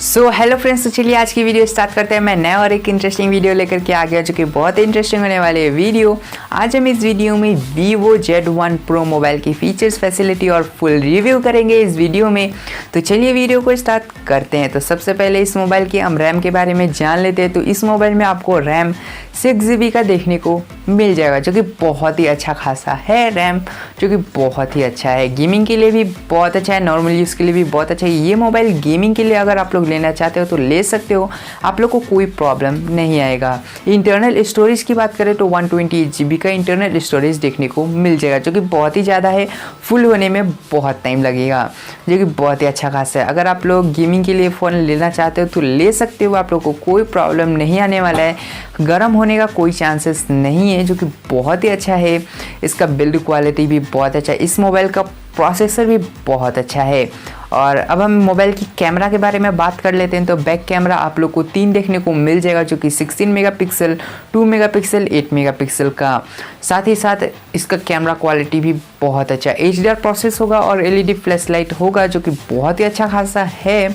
Hello friends, तो चलिए आज की वीडियो स्टार्ट करते हैं। मैं नया और एक इंटरेस्टिंग वीडियो लेकर के आ गया जो कि बहुत इंटरेस्टिंग होने वाले वीडियो। आज हम इस वीडियो में Vivo Z1 Pro मोबाइल की फीचर्स, फैसिलिटी और फुल रिव्यू करेंगे इस वीडियो में। तो चलिए वीडियो को स्टार्ट करते हैं। तो सबसे पहले इस मोबाइल की हम रैम के बारे में जान लेते हैं। तो इस मोबाइल में आपको रैम 6GB का देखने को मिल जाएगा जो कि बहुत ही अच्छा खासा है। रैम जो कि बहुत ही अच्छा है, गेमिंग के लिए भी बहुत अच्छा है, नॉर्मल यूज़ के लिए भी बहुत अच्छा है। ये मोबाइल गेमिंग के लिए अगर आप लोग लेना चाहते हो तो ले सकते हो, आप लोग को कोई प्रॉब्लम नहीं आएगा। इंटरनल स्टोरेज की बात करें तो 128GB का इंटरनल स्टोरेज देखने को मिल जाएगा जो कि बहुत ही ज़्यादा है, फुल होने में बहुत टाइम लगेगा जो कि बहुत ही अच्छा खासा है। अगर आप लोग गेमिंग के लिए फ़ोन लेना चाहते हो तो ले सकते हो, आप लोग को कोई प्रॉब्लम नहीं आने वाला है, गर्म होने का कोई चांसेस नहीं है जो कि बहुत ही अच्छा है। इसका बिल्ड क्वालिटी भी बहुत अच्छा है, इस मोबाइल का प्रोसेसर भी बहुत अच्छा है। और अब हम मोबाइल की कैमरा के बारे में बात कर लेते हैं। तो बैक कैमरा आप लोग को 3 देखने को मिल जाएगा जो कि 16 मेगापिक्सल, 2 मेगापिक्सल, 8 मेगापिक्सल का। साथ ही साथ इसका कैमरा क्वालिटी भी बहुत अच्छा है, HDR प्रोसेस होगा और LED फ्लैश लाइट होगा जो कि बहुत ही अच्छा खासा है।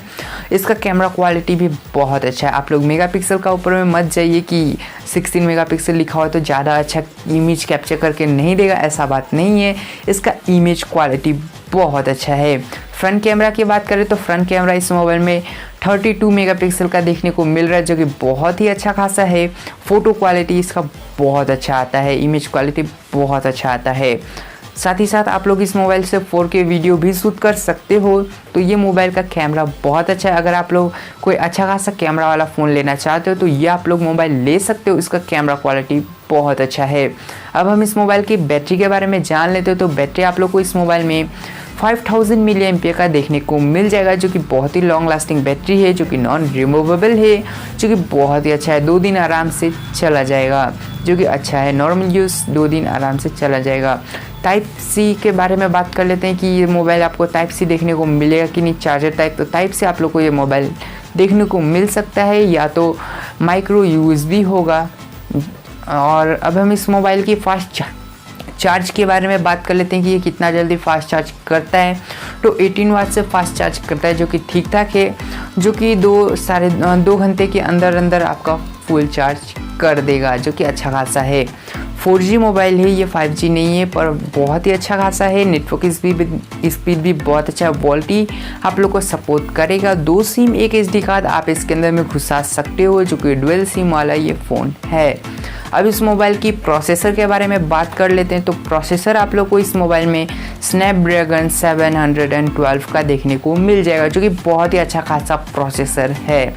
इसका कैमरा क्वालिटी भी बहुत अच्छा है। आप लोग मेगापिक्सल का ऊपर में मत जाइए कि 16 मेगापिक्सल लिखा हुआ तो ज़्यादा अच्छा इमेज कैप्चर करके नहीं देगा, ऐसा बात नहीं है। इसका इमेज क्वालिटी बहुत अच्छा है। फ्रंट कैमरा की बात करें तो फ्रंट कैमरा इस मोबाइल में 32 मेगापिक्सल का देखने को मिल रहा है जो कि बहुत ही अच्छा खासा है। फ़ोटो क्वालिटी इसका बहुत अच्छा आता है, इमेज क्वालिटी बहुत अच्छा आता है। साथ ही साथ आप लोग इस मोबाइल से 4K वीडियो भी शूट कर सकते हो। तो ये मोबाइल का कैमरा बहुत अच्छा है। अगर आप लोग कोई अच्छा खासा कैमरा वाला फ़ोन लेना चाहते हो तो ये आप लोग मोबाइल ले सकते हो, इसका कैमरा क्वालिटी बहुत अच्छा है। अब हम इस मोबाइल की बैटरी के बारे में जान लेते हो। तो बैटरी आप लोग को इस मोबाइल में 5000 मिली एम्पियर का देखने को मिल जाएगा जो कि बहुत ही लॉन्ग लास्टिंग बैटरी है, जो कि नॉन रिमूवेबल है, जो कि बहुत ही अच्छा है। 2 दिन आराम से चला जाएगा जो कि अच्छा है, नॉर्मल यूज़ 2 दिन आराम से चला जाएगा। टाइप सी के बारे में बात कर लेते हैं कि ये मोबाइल आपको टाइप सी देखने को मिलेगा कि नहीं, चार्जर टाइप। तो टाइप से आप लोग को ये मोबाइल देखने को मिल सकता है, या तो माइक्रो USB होगा। और अब हम इस मोबाइल की फास्ट चार्ज के बारे में बात कर लेते हैं कि ये कितना जल्दी फास्ट चार्ज करता है। तो 18 वाट से फास्ट चार्ज करता है जो कि ठीक ठाक है, जो कि 2 घंटे के अंदर अंदर आपका फुल चार्ज कर देगा जो कि अच्छा खासा है। 4G मोबाइल है, ये 5G नहीं है, पर बहुत ही अच्छा खासा है। नेटवर्क स्पीड भी बहुत अच्छा है, वोल्टी आप लोग को सपोर्ट करेगा। 2 सिम, एक SD कार्ड आप इसके अंदर में घुसा सकते हो जो कि डुअल सिम वाला ये फ़ोन है। अब इस मोबाइल की प्रोसेसर के बारे में बात कर लेते हैं। तो प्रोसेसर आप लोग को इस मोबाइल में स्नैपड्रैगन 712 का देखने को मिल जाएगा जो कि बहुत ही अच्छा खासा प्रोसेसर है,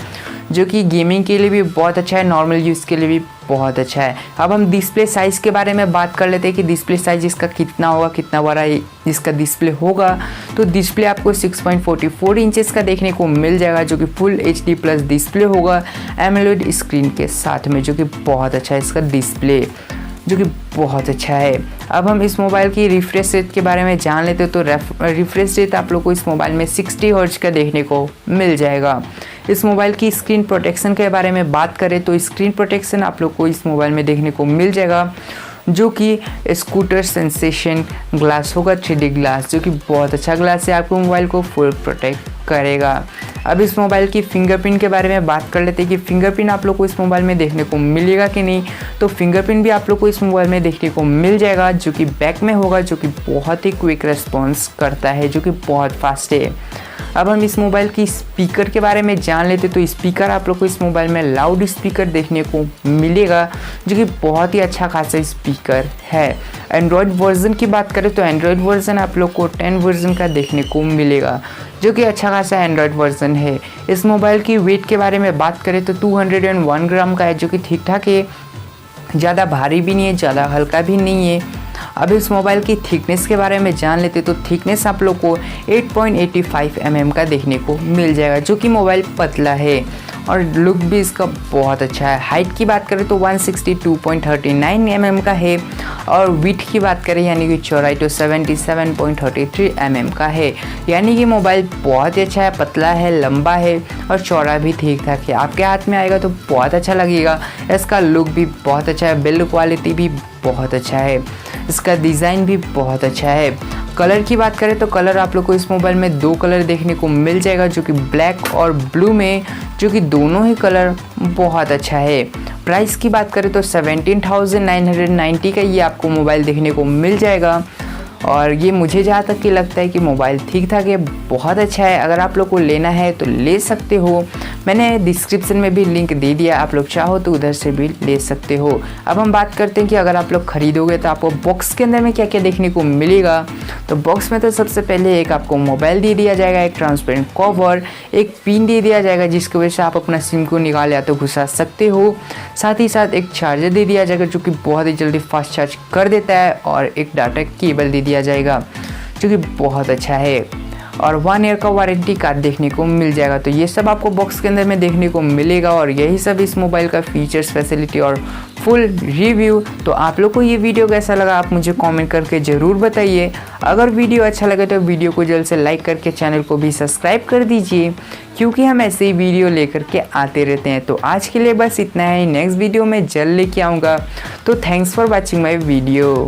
जो कि गेमिंग के लिए भी बहुत अच्छा है, नॉर्मल यूज़ के लिए भी बहुत अच्छा है। अब हम डिस्प्ले साइज़ के बारे में बात कर लेते हैं कि डिस्प्ले साइज़ इसका कितना होगा, कितना बड़ा इसका डिस्प्ले होगा। तो डिस्प्ले आपको 6.44 इंचेस का देखने को मिल जाएगा जो कि फुल HD प्लस डिस्प्ले होगा एमोलेड स्क्रीन के साथ में, जो कि बहुत अच्छा है इसका डिस्प्ले, जो कि बहुत अच्छा है। अब हम इस मोबाइल की रिफ्रेश रेट के बारे में जान लेते हैं। तो रिफ्रेश रेट आप लोग को इस मोबाइल में 60 हर्ट्ज का देखने को मिल जाएगा। इस मोबाइल की स्क्रीन प्रोटेक्शन के बारे में बात करें तो स्क्रीन प्रोटेक्शन आप लोग को इस मोबाइल में देखने को मिल जाएगा जो कि स्कूटर सेंसेशन ग्लास होगा, 3D ग्लास, जो कि बहुत अच्छा ग्लास है, आपको मोबाइल को फुल प्रोटेक्ट करेगा। अब इस मोबाइल की फिंगरप्रिंट के बारे में बात कर लेते हैं कि फिंगरप्रिंट आप लोग को इस मोबाइल में देखने को मिलेगा कि नहीं। तो फिंगरप्रिंट भी आप लोग को इस मोबाइल में देखने को मिल जाएगा जो कि बैक में होगा, जो कि बहुत ही क्विक रिस्पॉन्स करता है, जो कि बहुत फास्ट है। अब हम इस मोबाइल की स्पीकर के बारे में जान लेते तो स्पीकर आप लोग को इस मोबाइल में लाउड स्पीकर देखने को मिलेगा जो कि बहुत ही अच्छा खासा स्पीकर है। एंड्रॉयड वर्जन की बात करें तो एंड्रॉयड वर्जन आप लोग को 10 वर्जन का देखने को मिलेगा जो कि अच्छा खासा एंड्रॉयड वर्जन है। इस मोबाइल की वेट के बारे में बात करें तो 201 ग्राम का है जो कि ठीक ठाक है, ज़्यादा भारी भी नहीं है, ज़्यादा हल्का भी नहीं है। अब इस मोबाइल की थिकनेस के बारे में जान लेते तो थिकनेस आप लोग को 8.85 mm का देखने को मिल जाएगा जो कि मोबाइल पतला है, और लुक भी इसका बहुत अच्छा है। हाइट की बात करें तो 162.39 mm का है, और विड्थ की बात करें यानी कि चौड़ाई तो 77.33 mm का है। यानी कि मोबाइल बहुत ही अच्छा है, पतला है, लंबा है और चौड़ा भी ठीक ठाक है। आपके हाथ में आएगा तो बहुत अच्छा लगेगा। इसका लुक भी बहुत अच्छा है, बिल्ड क्वालिटी भी बहुत अच्छा है, इसका डिज़ाइन भी बहुत अच्छा है। कलर की बात करें तो कलर आप लोग को इस मोबाइल में 2 कलर देखने को मिल जाएगा, जो कि ब्लैक और ब्लू में, जो कि दोनों ही कलर बहुत अच्छा है। प्राइस की बात करें तो 17,990 का ये आपको मोबाइल देखने को मिल जाएगा। और ये मुझे जहाँ तक कि लगता है कि मोबाइल ठीक ठाक है, बहुत अच्छा है। अगर आप लोग को लेना है तो ले सकते हो, मैंने डिस्क्रिप्शन में भी लिंक दे दिया, आप लोग चाहो तो उधर से भी ले सकते हो। अब हम बात करते हैं कि अगर आप लोग खरीदोगे तो आपको बॉक्स के अंदर में क्या क्या देखने को मिलेगा। तो बॉक्स में तो सबसे पहले एक आपको मोबाइल दे दिया जाएगा, एक ट्रांसपेरेंट कवर, एक पिन दे दिया जाएगा जिसकी वजह से आप अपना सिम को निकाल या तो घुसा सकते हो। साथ ही साथ एक चार्जर दे दिया जाएगा जो कि बहुत ही जल्दी फास्ट चार्ज कर देता है, और एक डाटा केबल दे दिया जाएगा जो कि बहुत अच्छा है, और 1 ईयर का वारंटी कार्ड देखने को मिल जाएगा। तो ये सब आपको बॉक्स के अंदर में देखने को मिलेगा, और यही सब इस मोबाइल का फीचर्स, फैसिलिटी और फुल रिव्यू। तो आप लोग को ये वीडियो कैसा लगा आप मुझे कमेंट करके ज़रूर बताइए। अगर वीडियो अच्छा लगे तो वीडियो को जल्द से लाइक करके चैनल को भी सब्सक्राइब कर दीजिए, क्योंकि हम ऐसे ही वीडियो लेकर के आते रहते हैं। तो आज के लिए बस इतना है, नेक्स्ट वीडियो में जल्द लेके आऊँगा। तो thanks for watching my video.